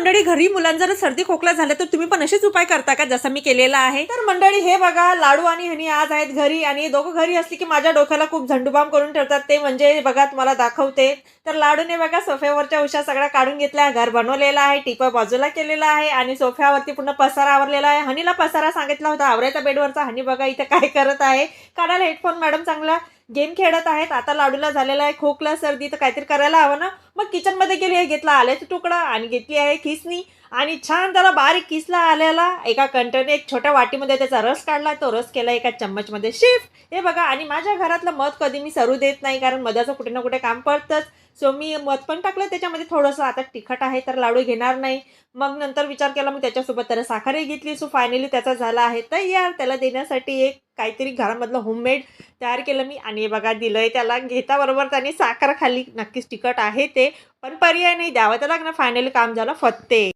मंडळी, घरी मुलांना जर सर्दी खोकला झाला तर तुम्ही पण असेच उपाय करता का जसं मी केलेला आहे? तर मंडळी हे बघा, लाडू आणि हनी आज आहेत घरी आणि दोघं घरी असली की माझ्या डोक्याला खूप झंडूबाम करून ठेवतात. ते म्हणजे बघा तुम्हाला दाखवते. तर लाडूने बघा सोफ्यावरच्या उशा सगळ्या काढून घेतल्या, घर बनवलेलं आहे, टिपा बाजूला केलेला आहे आणि सोफ्यावरती पूर्ण पसारा आवरलेला आहे. हनीला पसारा सांगितला होता आवरायचा बेडवरचा. हनी बघा इथे काय करत आहे, कानाला हेडफोन मॅडम चांगला गेम खेळत आहेत. आता लाडूला झालेला आहे खोकला सर्दी, तर काहीतरी करायला हवं ना. मग किचनमध्ये गेली आहे, घेतला आल्याचा तुकडा आणि घेतली आहे खिसणी आणि छान त्याला बारीक किसला आल्याला एका कंटेने एक छोट्या वाटीमध्ये त्याचा रस काढला, तो रस केला एका चम्मचमध्ये शिफ्ट. हे बघा, आणि माझ्या घरातलं मध कधी मी सरू देत नाही, कारण मधाचं कुठे ना कुठे काम पडतंच. सो मी मध पण टाकलं त्याच्यामध्ये थोडंसं. आता तिखट आहे तर लाडू घेणार नाही. मग नंतर विचार केला, मग त्याच्यासोबत त्याला साखरही घेतली. सो फायनली त्याचा झाला आहे तयार. त्याला देण्यासाठी एक काहीतरी घरामधलं होममेड तयार केलं मी आणि हे बघा दिलंय त्याला. घेताबरोबर त्याने साखर खाल्ली. नक्कीच तिखट आहे ते, पण पर्याय नाही, द्यावं तर लागणार. फायनली काम झालं फत्ते.